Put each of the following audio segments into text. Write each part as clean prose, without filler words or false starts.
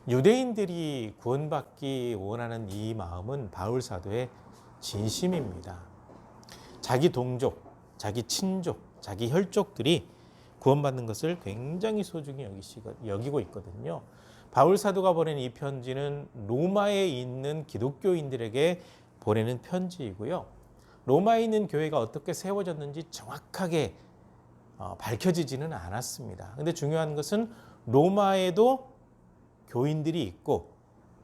유대인들이 구원받기 원하는 이 마음은 바울 사도의 진심입니다. 자기 동족, 자기 친족, 자기 혈족들이 구원받는 것을 굉장히 소중히 여기고 있거든요. 바울 사도가 보낸 이 편지는 로마에 있는 기독교인들에게 보내는 편지이고요. 로마에 있는 교회가 어떻게 세워졌는지 정확하게 밝혀지지는 않았습니다. 근데 중요한 것은 로마에도 교인들이 있고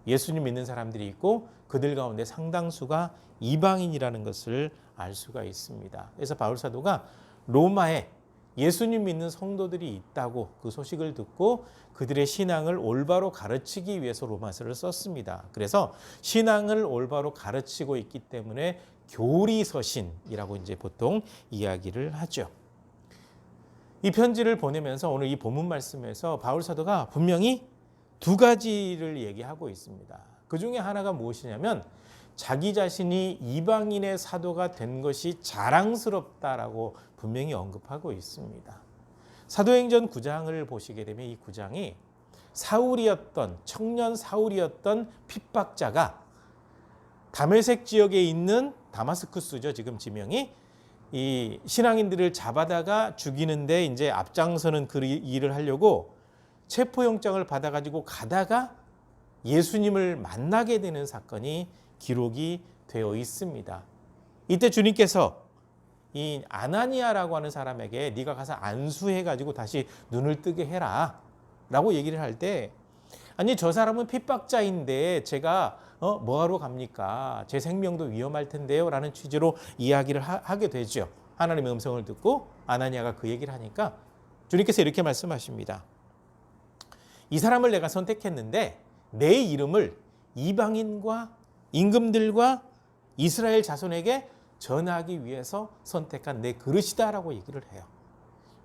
예수님 믿는 사람들이 있고 그들 가운데 상당수가 이방인이라는 것을 알 수가 있습니다. 그래서 바울 사도가 로마에 예수님 믿는 성도들이 있다고 그 소식을 듣고 그들의 신앙을 올바로 가르치기 위해서 로마서를 썼습니다. 그래서 신앙을 올바로 가르치고 있기 때문에 교리서신이라고 이제 보통 이야기를 하죠. 이 편지를 보내면서 오늘 이 본문 말씀에서 바울 사도가 분명히 두 가지를 얘기하고 있습니다. 그 중에 하나가 무엇이냐면 자기 자신이 이방인의 사도가 된 것이 자랑스럽다라고 분명히 언급하고 있습니다. 사도행전 9장을 보시게 되면 이 9장이 청년 사울이었던 핍박자가 다메섹 지역에 있는 다마스쿠스죠. 지금 지명이 이 신앙인들을 잡아다가 죽이는데 이제 앞장서는 그 일을 하려고 체포영장을 받아가지고 가다가 예수님을 만나게 되는 사건이 기록이 되어 있습니다. 이때 주님께서 이 아나니아라고 하는 사람에게 네가 가서 안수해가지고 다시 눈을 뜨게 해라 라고 얘기를 할 때 아니 저 사람은 핍박자인데 제가 뭐하러 갑니까? 제 생명도 위험할 텐데요 라는 취지로 이야기를 하게 되죠. 하나님의 음성을 듣고 아나니아가 그 얘기를 하니까 주님께서 이렇게 말씀하십니다. 이 사람을 내가 선택했는데 내 이름을 이방인과 임금들과 이스라엘 자손에게 전하기 위해서 선택한 내 그릇이다라고 얘기를 해요.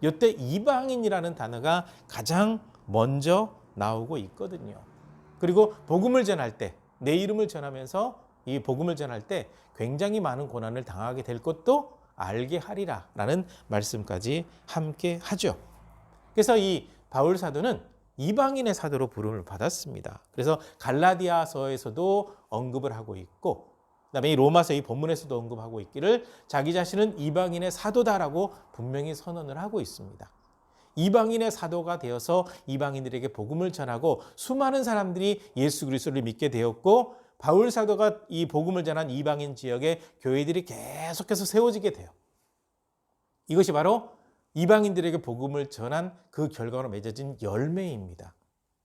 이때 이방인이라는 단어가 가장 먼저 나오고 있거든요. 그리고 복음을 전할 때 내 이름을 전하면서 이 복음을 전할 때 굉장히 많은 고난을 당하게 될 것도 알게 하리라 라는 말씀까지 함께 하죠. 그래서 이 바울 사도는 이방인의 사도로 부름을 받았습니다. 그래서 갈라디아서에서도 언급을 하고 있고 그다음에 이 로마서 이 본문에서도 언급하고 있기를 자기 자신은 이방인의 사도다라고 분명히 선언을 하고 있습니다. 이방인의 사도가 되어서 이방인들에게 복음을 전하고 수많은 사람들이 예수 그리스도를 믿게 되었고 바울 사도가 이 복음을 전한 이방인 지역에 교회들이 계속해서 세워지게 돼요. 이것이 바로 이방인들에게 복음을 전한 그 결과로 맺어진 열매입니다.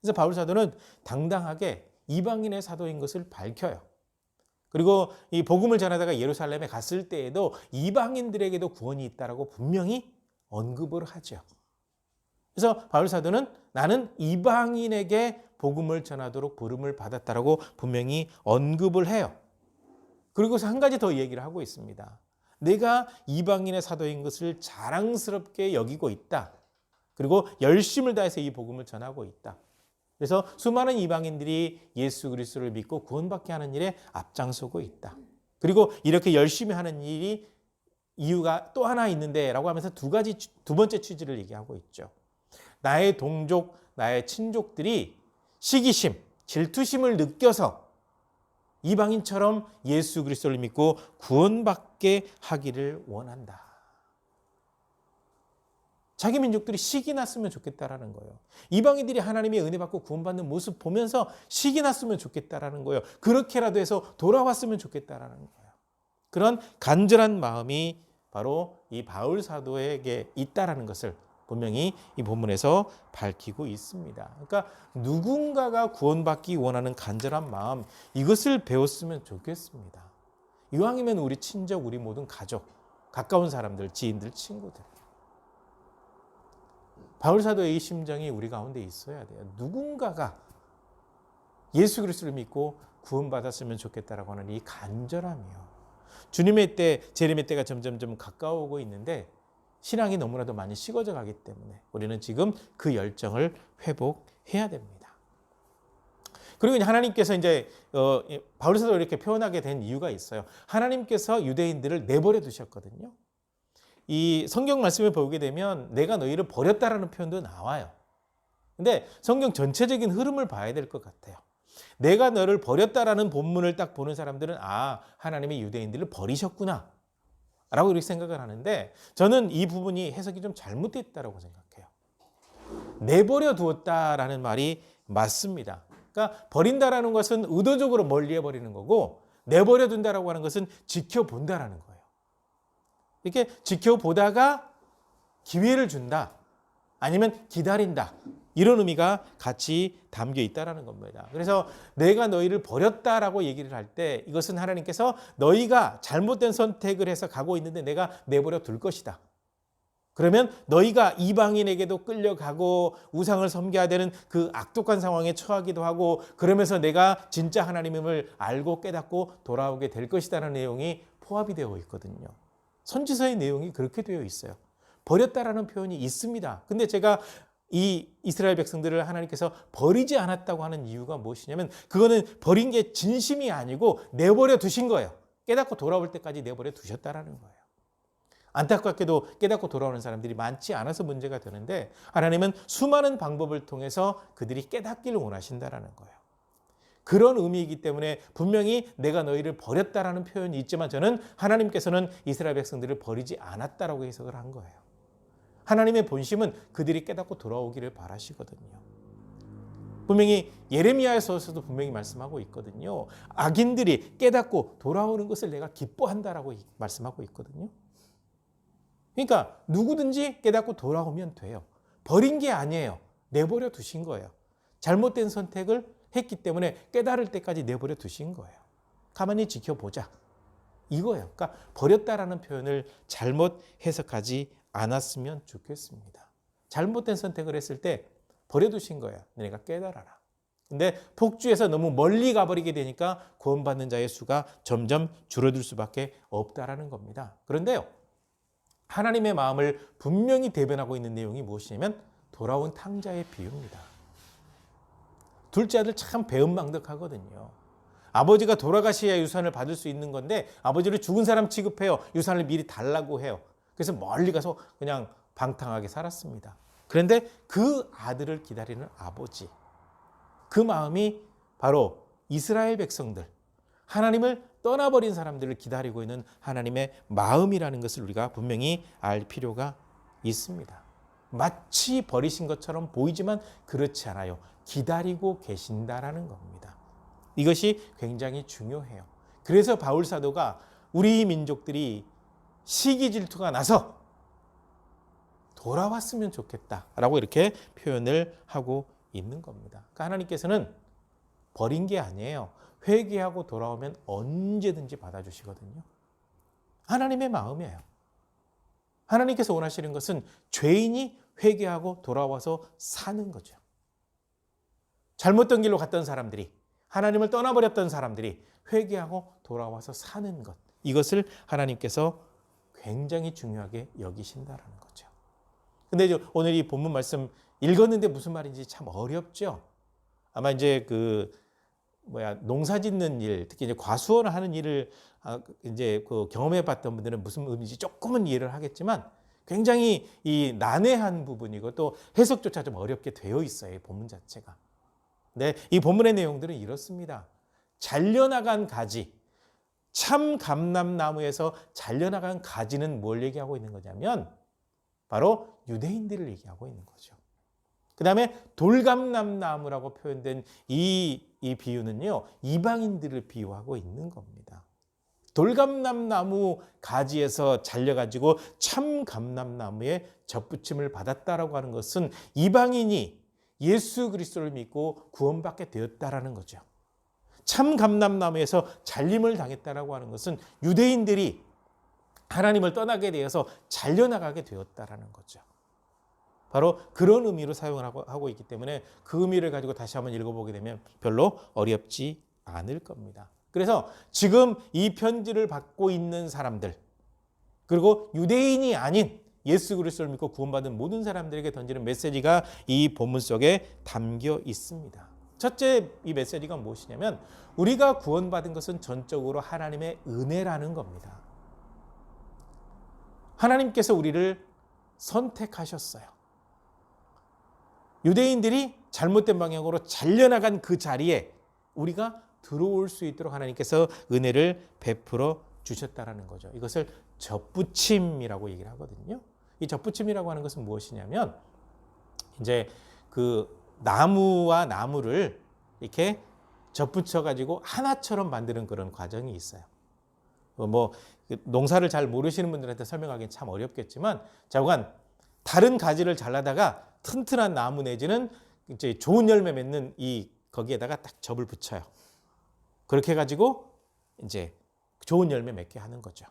그래서 바울 사도는 당당하게 이방인의 사도인 것을 밝혀요. 그리고 이 복음을 전하다가 예루살렘에 갔을 때에도 이방인들에게도 구원이 있다라고 분명히 언급을 하죠. 그래서 바울 사도는 나는 이방인에게 복음을 전하도록 부름을 받았다라고 분명히 언급을 해요. 그리고서 한 가지 더 얘기를 하고 있습니다. 내가 이방인의 사도인 것을 자랑스럽게 여기고 있다. 그리고 열심을 다해서 이 복음을 전하고 있다. 그래서 수많은 이방인들이 예수 그리스도를 믿고 구원받게 하는 일에 앞장서고 있다. 그리고 이렇게 열심히 하는 일이 이유가 또 하나 있는데 라고 하면서 두 번째 취지를 얘기하고 있죠. 나의 동족, 나의 친족들이 시기심, 질투심을 느껴서 이방인처럼 예수 그리스도를 믿고 구원받게 하기를 원한다. 자기 민족들이 식이 났으면 좋겠다라는 거예요. 이방인들이 하나님의 은혜 받고 구원받는 모습 보면서 식이 났으면 좋겠다라는 거예요. 그렇게라도 해서 돌아왔으면 좋겠다라는 거예요. 그런 간절한 마음이 바로 이 바울 사도에게 있다라는 것을 분명히 이 본문에서 밝히고 있습니다. 그러니까 누군가가 구원받기 원하는 간절한 마음, 이것을 배웠으면 좋겠습니다. 이왕이면 우리 친족, 우리 모든 가족, 가까운 사람들, 지인들, 친구들. 바울 사도의 이 심정이 우리 가운데 있어야 돼요. 누군가가 예수 그리스도를 믿고 구원받았으면 좋겠다라고 하는 이 간절함이요. 주님의 때, 재림의 때가 점점점 가까워오고 있는데 신앙이 너무나도 많이 식어져 가기 때문에 우리는 지금 그 열정을 회복해야 됩니다. 그리고 하나님께서 이제 바울 사도가 이렇게 표현하게 된 이유가 있어요. 하나님께서 유대인들을 내버려 두셨거든요. 이 성경 말씀을 보게 되면 내가 너희를 버렸다라는 표현도 나와요. 근데 성경 전체적인 흐름을 봐야 될 것 같아요. 내가 너를 버렸다라는 본문을 딱 보는 사람들은 하나님이 유대인들을 버리셨구나 라고 이렇게 생각을 하는데, 저는 이 부분이 해석이 좀 잘못됐다고 생각해요. 내버려 두었다라는 말이 맞습니다. 그러니까 버린다라는 것은 의도적으로 멀리해 버리는 거고, 내버려 둔다라고 하는 것은 지켜본다라는 거예요. 이렇게 지켜보다가 기회를 준다, 아니면 기다린다, 이런 의미가 같이 담겨 있다라는 겁니다. 그래서 내가 너희를 버렸다라고 얘기를 할 때, 이것은 하나님께서 너희가 잘못된 선택을 해서 가고 있는데 내가 내버려 둘 것이다. 그러면 너희가 이방인에게도 끌려가고 우상을 섬겨야 되는 그 악독한 상황에 처하기도 하고, 그러면서 내가 진짜 하나님임을 알고 깨닫고 돌아오게 될 것이다라는 내용이 포함이 되어 있거든요. 선지서의 내용이 그렇게 되어 있어요. 버렸다라는 표현이 있습니다. 근데 제가 이 이스라엘 백성들을 하나님께서 버리지 않았다고 하는 이유가 무엇이냐면, 그거는 버린 게 진심이 아니고 내버려 두신 거예요. 깨닫고 돌아올 때까지 내버려 두셨다라는 거예요. 안타깝게도 깨닫고 돌아오는 사람들이 많지 않아서 문제가 되는데, 하나님은 수많은 방법을 통해서 그들이 깨닫기를 원하신다라는 거예요. 그런 의미이기 때문에 분명히 내가 너희를 버렸다라는 표현이 있지만, 저는 하나님께서는 이스라엘 백성들을 버리지 않았다라고 해석을 한 거예요. 하나님의 본심은 그들이 깨닫고 돌아오기를 바라시거든요. 분명히 예레미야서에서도 분명히 말씀하고 있거든요. 악인들이 깨닫고 돌아오는 것을 내가 기뻐한다라고 말씀하고 있거든요. 그러니까 누구든지 깨닫고 돌아오면 돼요. 버린 게 아니에요. 내버려 두신 거예요. 잘못된 선택을 했기 때문에 깨달을 때까지 내버려 두신 거예요. 가만히 지켜보자, 이거예요. 그러니까 버렸다라는 표현을 잘못 해석하지 않았으면 좋겠습니다. 잘못된 선택을 했을 때 버려두신 거야. 너네가 깨달아라. 근데 폭주해서 너무 멀리 가버리게 되니까 구원받는 자의 수가 점점 줄어들 수밖에 없다라는 겁니다. 그런데요, 하나님의 마음을 분명히 대변하고 있는 내용이 무엇이냐면 돌아온 탕자의 비유입니다. 둘째 아들 참 배은망덕하거든요. 아버지가 돌아가셔야 유산을 받을 수 있는 건데 아버지를 죽은 사람 취급해요. 유산을 미리 달라고 해요. 그래서 멀리 가서 그냥 방탕하게 살았습니다. 그런데 그 아들을 기다리는 아버지, 그 마음이 바로 이스라엘 백성들, 하나님을 떠나버린 사람들을 기다리고 있는 하나님의 마음이라는 것을 우리가 분명히 알 필요가 있습니다. 마치 버리신 것처럼 보이지만 그렇지 않아요. 기다리고 계신다라는 겁니다. 이것이 굉장히 중요해요. 그래서 바울 사도가 우리 민족들이 시기 질투가 나서 돌아왔으면 좋겠다라고 이렇게 표현을 하고 있는 겁니다. 그러니까 하나님께서는 버린 게 아니에요. 회개하고 돌아오면 언제든지 받아주시거든요. 하나님의 마음이에요. 하나님께서 원하시는 것은 죄인이 회개하고 돌아와서 사는 거죠. 잘못된 길로 갔던 사람들이, 하나님을 떠나버렸던 사람들이 회개하고 돌아와서 사는 것, 이것을 하나님께서 굉장히 중요하게 여기신다라는 거죠. 근데 오늘 이 본문 말씀 읽었는데 무슨 말인지 참 어렵죠. 아마 이제 농사 짓는 일, 특히 이제 과수원을 하는 일을 이제 경험해 봤던 분들은 무슨 의미인지 조금은 이해를 하겠지만 굉장히 이 난해한 부분이고 또 해석조차 좀 어렵게 되어 있어요, 이 본문 자체가. 네, 이 본문의 내용들은 이렇습니다. 잘려나간 가지, 참 감람나무에서 잘려나간 가지는 뭘 얘기하고 있는 거냐면 바로 유대인들을 얘기하고 있는 거죠. 그 다음에 돌감람나무라고 표현된 이 비유는요, 이방인들을 비유하고 있는 겁니다. 돌감람나무 가지에서 잘려가지고 참 감람나무에 접붙임을 받았다라고 하는 것은 이방인이 예수 그리스도를 믿고 구원받게 되었다라는 거죠. 참 감람나무에서 잘림을 당했다라고 하는 것은 유대인들이 하나님을 떠나게 되어서 잘려나가게 되었다라는 거죠. 바로 그런 의미로 사용을 하고 있기 때문에 그 의미를 가지고 다시 한번 읽어보게 되면 별로 어렵지 않을 겁니다. 그래서 지금 이 편지를 받고 있는 사람들, 그리고 유대인이 아닌 예수 그리스도를 믿고 구원받은 모든 사람들에게 던지는 메시지가 이 본문 속에 담겨 있습니다. 첫째, 이 메시지가 무엇이냐면 우리가 구원받은 것은 전적으로 하나님의 은혜라는 겁니다. 하나님께서 우리를 선택하셨어요. 유대인들이 잘못된 방향으로 잘려나간 그 자리에 우리가 들어올 수 있도록 하나님께서 은혜를 베풀어 주셨다라는 거죠. 이것을 접붙임이라고 얘기를 하거든요. 이 접붙임이라고 하는 것은 무엇이냐면 이제 그 나무와 나무를 이렇게 접붙여 가지고 하나처럼 만드는 그런 과정이 있어요. 뭐 농사를 잘 모르시는 분들한테 설명하기는 참 어렵겠지만 자관 다른 가지를 잘라다가 튼튼한 나무 내지는 이제 좋은 열매 맺는 이 거기에다가 딱 접을 붙여요. 그렇게 해가지고 이제 좋은 열매 맺게 하는 거죠.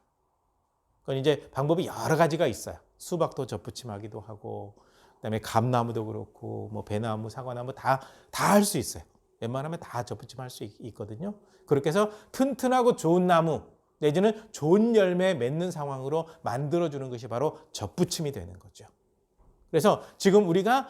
그건 이제 방법이 여러 가지가 있어요. 수박도 접붙임하기도 하고, 그다음에 감나무도 그렇고, 뭐 배나무, 사과나무 다 할 수 있어요. 웬만하면 다 접붙임할 수 있거든요. 그렇게 해서 튼튼하고 좋은 나무 내지는 좋은 열매 맺는 상황으로 만들어주는 것이 바로 접붙임이 되는 거죠. 그래서 지금 우리가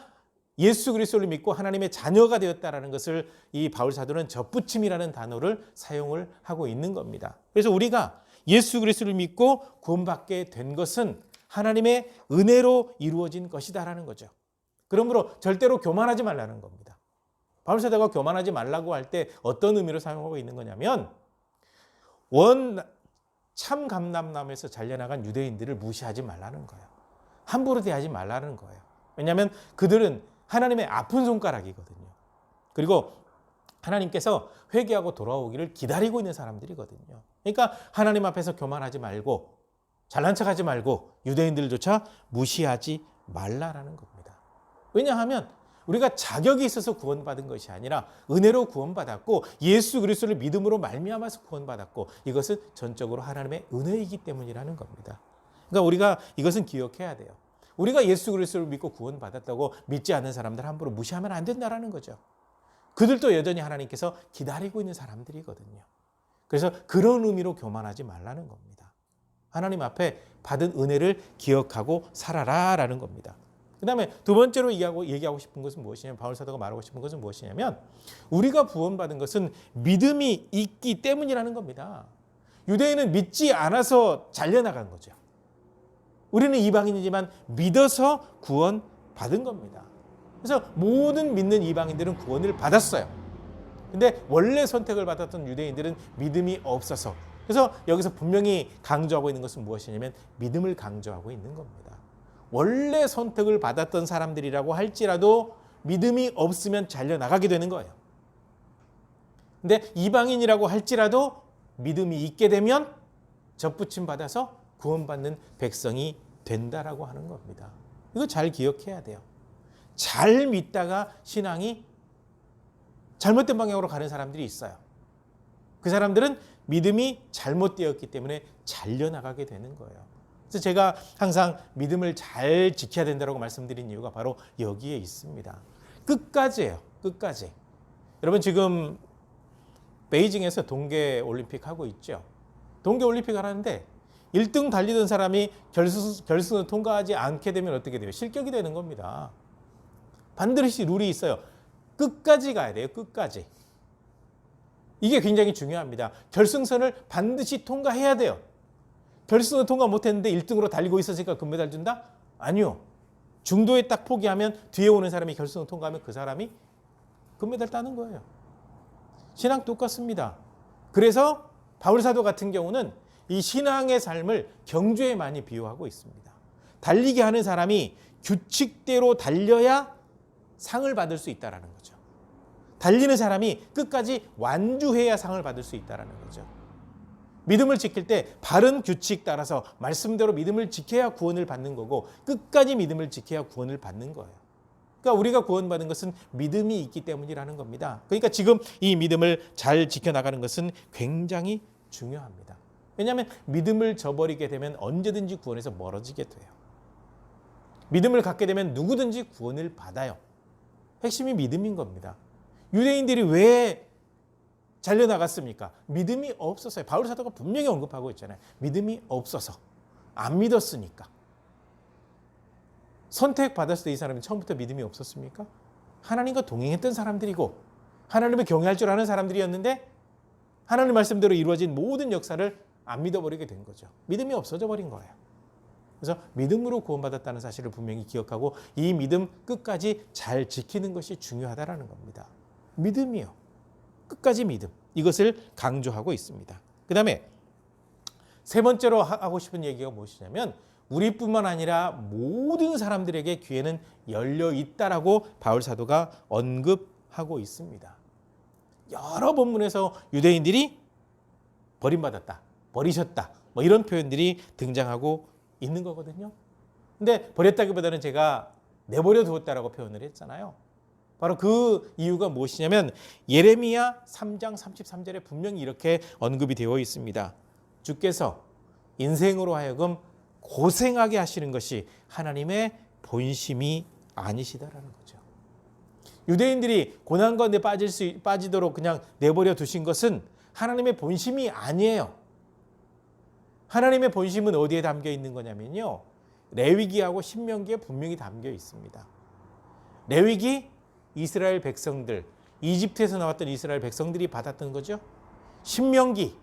예수 그리스도를 믿고 하나님의 자녀가 되었다라는 것을 이 바울 사도는 접붙임이라는 단어를 사용을 하고 있는 겁니다. 그래서 우리가 예수 그리스도를 믿고 구원받게 된 것은 하나님의 은혜로 이루어진 것이다라는 거죠. 그러므로 절대로 교만하지 말라는 겁니다. 바울 사도가 교만하지 말라고 할 때 어떤 의미로 사용하고 있는 거냐면 참 감람나무에서 잘려나간 유대인들을 무시하지 말라는 거예요. 함부로 대하지 말라는 거예요. 왜냐하면 그들은 하나님의 아픈 손가락이거든요. 그리고 하나님께서 회개하고 돌아오기를 기다리고 있는 사람들이거든요. 그러니까 하나님 앞에서 교만하지 말고 잘난 척하지 말고 유대인들조차 무시하지 말라라는 겁니다. 왜냐하면 우리가 자격이 있어서 구원받은 것이 아니라 은혜로 구원받았고 예수 그리스도를 믿음으로 말미암아서 구원받았고 이것은 전적으로 하나님의 은혜이기 때문이라는 겁니다. 그러니까 우리가 이것은 기억해야 돼요. 우리가 예수 그리스도를 믿고 구원받았다고 믿지 않는 사람들 함부로 무시하면 안 된다는 거죠. 그들도 여전히 하나님께서 기다리고 있는 사람들이거든요. 그래서 그런 의미로 교만하지 말라는 겁니다. 하나님 앞에 받은 은혜를 기억하고 살아라라는 겁니다. 그 다음에 두 번째로 얘기하고 싶은 것은 무엇이냐면 바울 사도가 말하고 싶은 것은 무엇이냐면 우리가 구원받은 것은 믿음이 있기 때문이라는 겁니다. 유대인은 믿지 않아서 잘려나간 거죠. 우리는 이방인이지만 믿어서 구원받은 겁니다. 그래서 모든 믿는 이방인들은 구원을 받았어요. 근데 원래 선택을 받았던 유대인들은 믿음이 없어서 그래서 여기서 분명히 강조하고 있는 것은 무엇이냐면 믿음을 강조하고 있는 겁니다. 원래 선택을 받았던 사람들이라고 할지라도 믿음이 없으면 잘려나가게 되는 거예요. 근데 이방인이라고 할지라도 믿음이 있게 되면 접붙임 받아서 구원받는 백성이 된다라고 하는 겁니다. 이거 잘 기억해야 돼요. 잘 믿다가 신앙이 잘못된 방향으로 가는 사람들이 있어요. 그 사람들은 믿음이 잘못되었기 때문에 잘려나가게 되는 거예요. 그래서 제가 항상 믿음을 잘 지켜야 된다고 말씀드린 이유가 바로 여기에 있습니다. 끝까지예요. 끝까지. 여러분 지금 베이징에서 동계올림픽 하고 있죠. 동계올림픽 하는데 1등 달리던 사람이 결승을 통과하지 않게 되면 어떻게 돼요? 실격이 되는 겁니다. 반드시 룰이 있어요. 끝까지 가야 돼요. 끝까지. 이게 굉장히 중요합니다. 결승선을 반드시 통과해야 돼요. 결승을 통과 못했는데 1등으로 달리고 있었으니까 금메달 준다? 아니요. 중도에 딱 포기하면 뒤에 오는 사람이 결승을 통과하면 그 사람이 금메달 따는 거예요. 신앙 똑같습니다. 그래서 바울 사도 같은 경우는 이 신앙의 삶을 경주에 많이 비유하고 있습니다. 달리게 하는 사람이 규칙대로 달려야 상을 받을 수 있다는 거죠. 달리는 사람이 끝까지 완주해야 상을 받을 수 있다는 거죠. 믿음을 지킬 때 바른 규칙 따라서 말씀대로 믿음을 지켜야 구원을 받는 거고 끝까지 믿음을 지켜야 구원을 받는 거예요. 그러니까 우리가 구원받은 것은 믿음이 있기 때문이라는 겁니다. 그러니까 지금 이 믿음을 잘 지켜나가는 것은 굉장히 중요합니다. 왜냐하면 믿음을 저버리게 되면 언제든지 구원에서 멀어지게 돼요. 믿음을 갖게 되면 누구든지 구원을 받아요. 핵심이 믿음인 겁니다. 유대인들이 왜 잘려나갔습니까? 믿음이 없어서요. 바울 사도가 분명히 언급하고 있잖아요. 믿음이 없어서. 안 믿었으니까. 선택받았을 때 이 사람이 처음부터 믿음이 없었습니까? 하나님과 동행했던 사람들이고 하나님을 경외할 줄 아는 사람들이었는데 하나님 말씀대로 이루어진 모든 역사를 안 믿어버리게 된 거죠. 믿음이 없어져 버린 거예요. 그래서 믿음으로 구원받았다는 사실을 분명히 기억하고 이 믿음 끝까지 잘 지키는 것이 중요하다라는 겁니다. 믿음이요. 끝까지 믿음. 이것을 강조하고 있습니다. 그 다음에 세 번째로 하고 싶은 얘기가 무엇이냐면 우리뿐만 아니라 모든 사람들에게 기회는 열려 있다라고 바울 사도가 언급하고 있습니다. 여러 본문에서 유대인들이 버림받았다, 버리셨다, 뭐 이런 표현들이 등장하고 있는 거거든요. 근데 버렸다기보다는 제가 내버려 두었다라고 표현을 했잖아요. 바로 그 이유가 무엇이냐면 예레미야 3장 33절에 분명히 이렇게 언급이 되어 있습니다. 주께서 인생으로 하여금 고생하게 하시는 것이 하나님의 본심이 아니시다라는 거죠. 유대인들이 고난 가운데 빠지도록 그냥 내버려 두신 것은 하나님의 본심이 아니에요. 하나님의 본심은 어디에 담겨 있는 거냐면요. 레위기하고 신명기에 분명히 담겨 있습니다. 레위기 이스라엘 백성들, 이집트에서 나왔던 이스라엘 백성들이 받았던 거죠. 신명기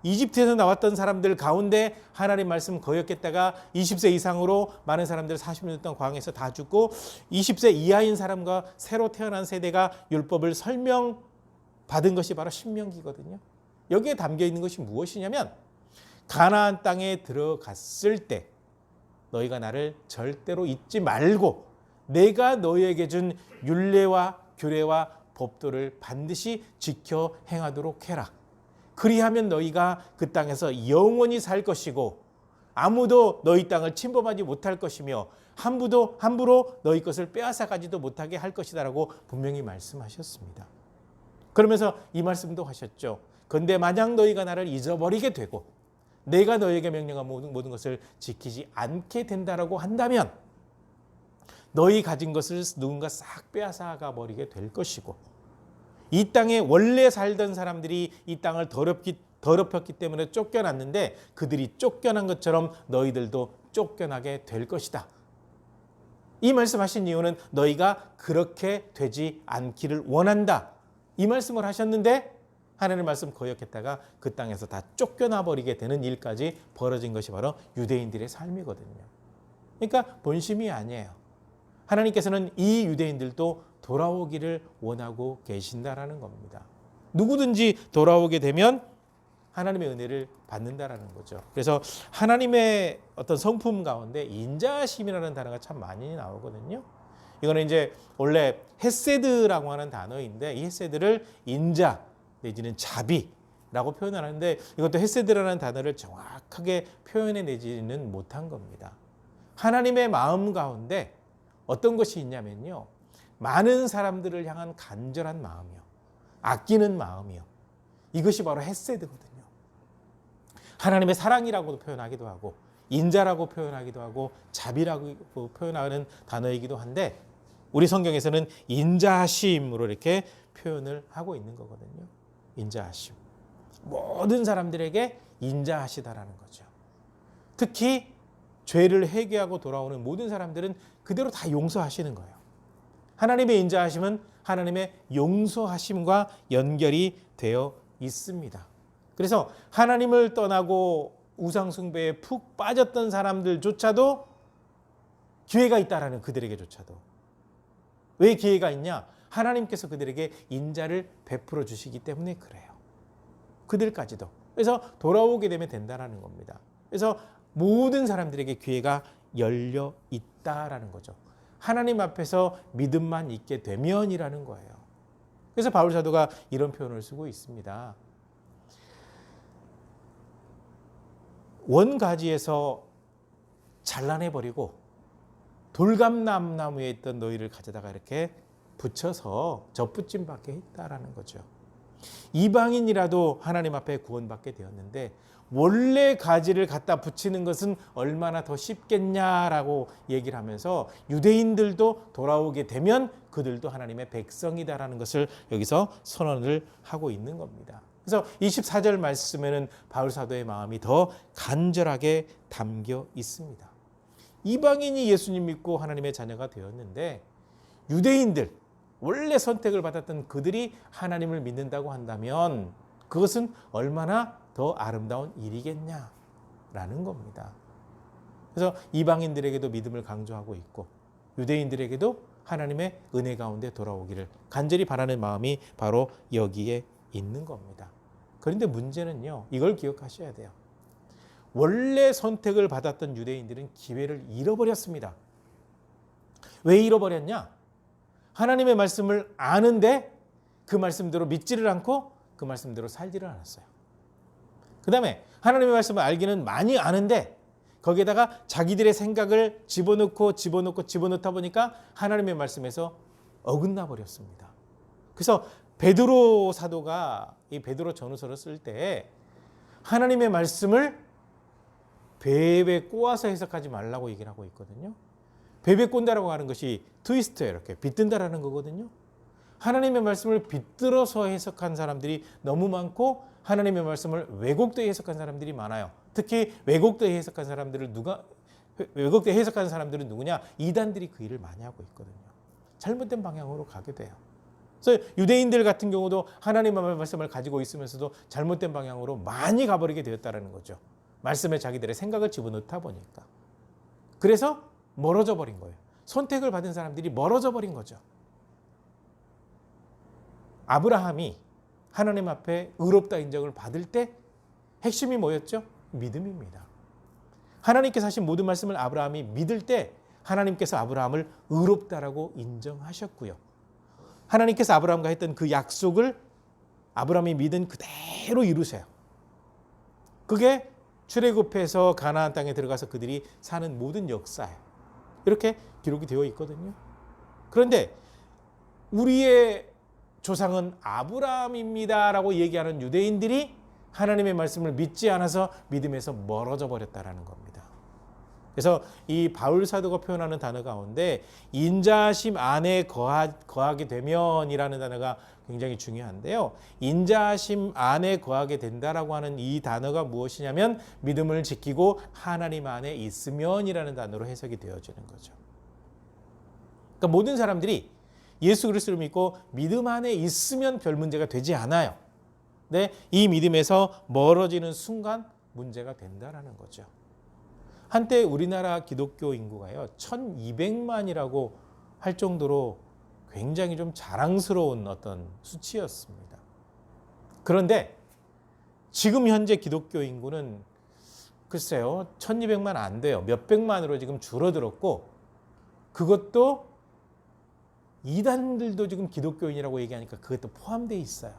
이집트에서 나왔던 사람들 가운데 하나님 말씀 거역했다가 20세 이상으로 많은 사람들 40년 동안 광야에서 다 죽고 20세 이하인 사람과 새로 태어난 세대가 율법을 설명받은 것이 바로 신명기거든요. 여기에 담겨 있는 것이 무엇이냐면 가나안 땅에 들어갔을 때 너희가 나를 절대로 잊지 말고 내가 너희에게 준 율례와 규례와 법도를 반드시 지켜 행하도록 해라. 그리하면 너희가 그 땅에서 영원히 살 것이고 아무도 너희 땅을 침범하지 못할 것이며 함부로 너희 것을 빼앗아가지도 못하게 할 것이다라고 분명히 말씀하셨습니다. 그러면서 이 말씀도 하셨죠. 근데 만약 너희가 나를 잊어버리게 되고 내가 너희에게 명령한 모든 것을 지키지 않게 된다라고 한다면 너희 가진 것을 누군가 싹 빼앗아가 버리게 될 것이고 이 땅에 원래 살던 사람들이 이 땅을 더럽혔기 때문에 쫓겨났는데 그들이 쫓겨난 것처럼 너희들도 쫓겨나게 될 것이다. 이 말씀하신 이유는 너희가 그렇게 되지 않기를 원한다. 이 말씀을 하셨는데 하나님의 말씀 거역했다가 그 땅에서 다 쫓겨나 버리게 되는 일까지 벌어진 것이 바로 유대인들의 삶이거든요. 그러니까 본심이 아니에요. 하나님께서는 이 유대인들도 돌아오기를 원하고 계신다라는 겁니다. 누구든지 돌아오게 되면 하나님의 은혜를 받는다라는 거죠. 그래서 하나님의 어떤 성품 가운데 인자하심이라는 단어가 참 많이 나오거든요. 이거는 이제 원래 헤세드라고 하는 단어인데 이 헤세드를 인자 내지는 자비라고 표현하는데 이것도 헤세드라는 단어를 정확하게 표현해내지는 못한 겁니다. 하나님의 마음 가운데 어떤 것이 있냐면요. 많은 사람들을 향한 간절한 마음이요. 아끼는 마음이요. 이것이 바로 헤세드거든요. 하나님의 사랑이라고도 표현하기도 하고 인자라고 표현하기도 하고 자비라고 표현하는 단어이기도 한데 우리 성경에서는 인자하심으로 이렇게 표현을 하고 있는 거거든요. 인자하심. 모든 사람들에게 인자하시다라는 거죠. 특히 죄를 회개하고 돌아오는 모든 사람들은 그대로 다 용서하시는 거예요. 하나님의 인자하심은 하나님의 용서하심과 연결이 되어 있습니다. 그래서 하나님을 떠나고 우상숭배에 푹 빠졌던 사람들조차도 기회가 있다라는 그들에게조차도. 왜 기회가 있냐? 하나님께서 그들에게 인자를 베풀어 주시기 때문에 그래요. 그들까지도. 그래서 돌아오게 되면 된다라는 겁니다. 그래서 모든 사람들에게 기회가 열려 있다라는 거죠. 하나님 앞에서 믿음만 있게 되면이라는 거예요. 그래서 바울 사도가 이런 표현을 쓰고 있습니다. 원가지에서 잘라내버리고 돌감나무에 있던 너희를 가져다가 이렇게 붙여서 젖붙임 받게 했다라는 거죠. 이방인이라도 하나님 앞에 구원받게 되었는데 원래 가지를 갖다 붙이는 것은 얼마나 더 쉽겠냐라고 얘기를 하면서 유대인들도 돌아오게 되면 그들도 하나님의 백성이다라는 것을 여기서 선언을 하고 있는 겁니다. 그래서 24절 말씀에는 바울 사도의 마음이 더 간절하게 담겨 있습니다. 이방인이 예수님 믿고 하나님의 자녀가 되었는데 유대인들 원래 선택을 받았던 그들이 하나님을 믿는다고 한다면 그것은 얼마나 더 아름다운 일이겠냐라는 겁니다. 그래서 이방인들에게도 믿음을 강조하고 있고 유대인들에게도 하나님의 은혜 가운데 돌아오기를 간절히 바라는 마음이 바로 여기에 있는 겁니다. 그런데 문제는요, 이걸 기억하셔야 돼요. 원래 선택을 받았던 유대인들은 기회를 잃어버렸습니다. 왜 잃어버렸냐? 하나님의 말씀을 아는데 그 말씀대로 믿지를 않고 그 말씀대로 살지를 않았어요. 그 다음에 하나님의 말씀을 알기는 많이 아는데 거기에다가 자기들의 생각을 집어넣다 보니까 하나님의 말씀에서 어긋나 버렸습니다. 그래서 베드로 사도가 이 베드로 전후서를 쓸 때 하나님의 말씀을 베베 꼬아서 해석하지 말라고 얘기를 하고 있거든요. 베베 꼰다라고 하는 것이 트위스트예요. 이렇게 빗든다라는 거거든요. 하나님의 말씀을 빗들어서 해석한 사람들이 너무 많고 하나님의 말씀을 왜곡되게 해석한 사람들이 많아요. 특히 왜곡되게 해석한 사람들은 누구냐? 이단들이 그 일을 많이 하고 있거든요. 잘못된 방향으로 가게 돼요. 그래서 유대인들 같은 경우도 하나님의 말씀을 가지고 있으면서도 잘못된 방향으로 많이 가버리게 되었다는 거죠. 말씀에 자기들의 생각을 집어넣다 보니까. 그래서 멀어져 버린 거예요. 선택을 받은 사람들이 멀어져 버린 거죠. 아브라함이 하나님 앞에 의롭다 인정을 받을 때 핵심이 뭐였죠? 믿음입니다. 하나님께서 하신 모든 말씀을 아브라함이 믿을 때 하나님께서 아브라함을 의롭다라고 인정하셨고요. 하나님께서 아브라함과 했던 그 약속을 아브라함이 믿은 그대로 이루세요. 그게 출애굽해서 가나안 땅에 들어가서 그들이 사는 모든 역사예요. 이렇게 기록이 되어 있거든요. 그런데 우리의 조상은 아브라함입니다라고 얘기하는 유대인들이 하나님의 말씀을 믿지 않아서 믿음에서 멀어져 버렸다라는 겁니다. 그래서 이 바울 사도가 표현하는 단어 가운데 인자하심 안에 거하게 되면이라는 단어가 굉장히 중요한데요. 인자하심 안에 거하게 된다라고 하는 이 단어가 무엇이냐면 믿음을 지키고 하나님 안에 있으면이라는 단어로 해석이 되어지는 거죠. 그러니까 모든 사람들이 예수 그리스도를 믿고 믿음 안에 있으면 별 문제가 되지 않아요. 근데 이 믿음에서 멀어지는 순간 문제가 된다라는 거죠. 한때 우리나라 기독교 인구가요 1200만이라고 할 정도로 굉장히 좀 자랑스러운 어떤 수치였습니다. 그런데 지금 현재 기독교 인구는 글쎄요 1200만 안 돼요. 몇백만으로 지금 줄어들었고 그것도 이단들도 지금 기독교인이라고 얘기하니까 그것도 포함되어 있어요.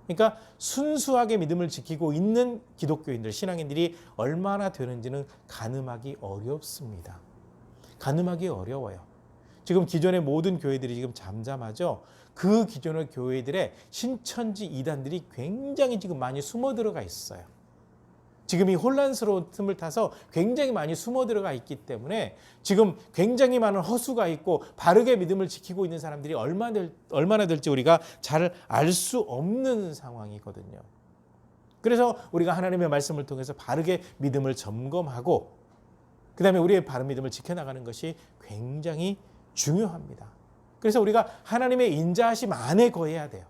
그러니까 순수하게 믿음을 지키고 있는 기독교인들, 신앙인들이 얼마나 되는지는 가늠하기 어렵습니다. 가늠하기 어려워요. 지금 기존의 모든 교회들이 지금 잠잠하죠. 그 기존의 교회들의 신천지 이단들이 굉장히 지금 많이 숨어 들어가 있어요. 지금 이 혼란스러운 틈을 타서 굉장히 많이 숨어 들어가 있기 때문에 지금 굉장히 많은 허수가 있고 바르게 믿음을 지키고 있는 사람들이 얼마나 될지 우리가 잘 알 수 없는 상황이거든요. 그래서 우리가 하나님의 말씀을 통해서 바르게 믿음을 점검하고 그 다음에 우리의 바른 믿음을 지켜나가는 것이 굉장히 중요합니다. 그래서 우리가 하나님의 인자하심 안에 거해야 돼요.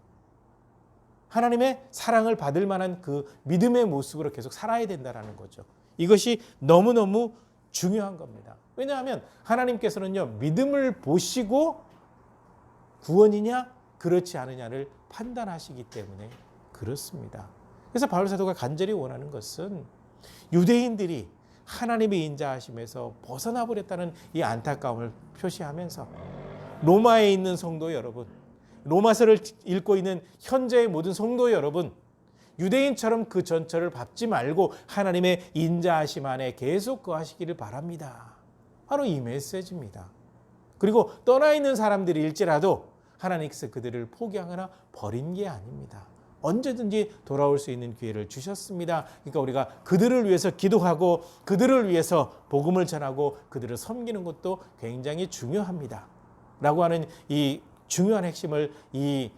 하나님의 사랑을 받을 만한 그 믿음의 모습으로 계속 살아야 된다는 거죠. 이것이 너무너무 중요한 겁니다. 왜냐하면 하나님께서는요, 믿음을 보시고 구원이냐 그렇지 않느냐를 판단하시기 때문에 그렇습니다. 그래서 바울 사도가 간절히 원하는 것은 유대인들이 하나님의 인자하심에서 벗어나 버렸다는 이 안타까움을 표시하면서 로마에 있는 성도 여러분, 로마서를 읽고 있는 현재의 모든 성도 여러분, 유대인처럼 그 전철을 밟지 말고 하나님의 인자하심 안에 계속 거하시기를 바랍니다. 바로 이 메시지입니다. 그리고 떠나 있는 사람들일지라도 하나님께서 그들을 포기하거나 버린 게 아닙니다. 언제든지 돌아올 수 있는 기회를 주셨습니다. 그러니까 우리가 그들을 위해서 기도하고 그들을 위해서 복음을 전하고 그들을 섬기는 것도 굉장히 중요합니다. 라고 하는 이 중요한 핵심을 이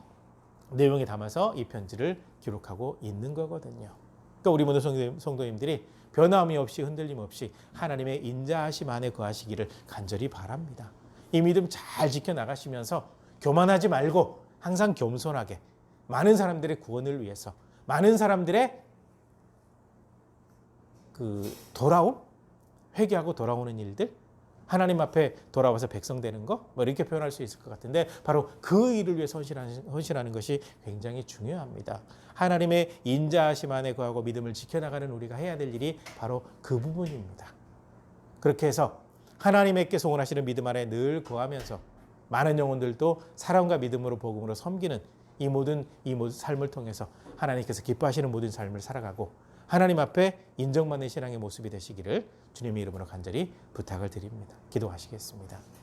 내용에 담아서 이 편지를 기록하고 있는 거거든요. 그러니까 우리 모든 성도님들이 변함이 없이 흔들림 없이 하나님의 인자하심 안에 거하시기를 간절히 바랍니다. 이 믿음 잘 지켜나가시면서 교만하지 말고 항상 겸손하게 많은 사람들의 구원을 위해서 많은 사람들의 그 돌아옴, 회개하고 돌아오는 일들, 하나님 앞에 돌아와서 백성 되는 거, 뭐 이렇게 표현할 수 있을 것 같은데 바로 그 일을 위해 헌신하는 것이 굉장히 중요합니다. 하나님의 인자하심 안에 거하고 믿음을 지켜나가는 우리가 해야 될 일이 바로 그 부분입니다. 그렇게 해서 하나님께 소원하시는 믿음 안에 늘 거하면서 많은 영혼들도 사랑과 믿음으로 복음으로 섬기는 이 모든 삶을 통해서 하나님께서 기뻐하시는 모든 삶을 살아가고 하나님 앞에 인정받는 신앙의 모습이 되시기를 주님의 이름으로 간절히 부탁을 드립니다. 기도하시겠습니다.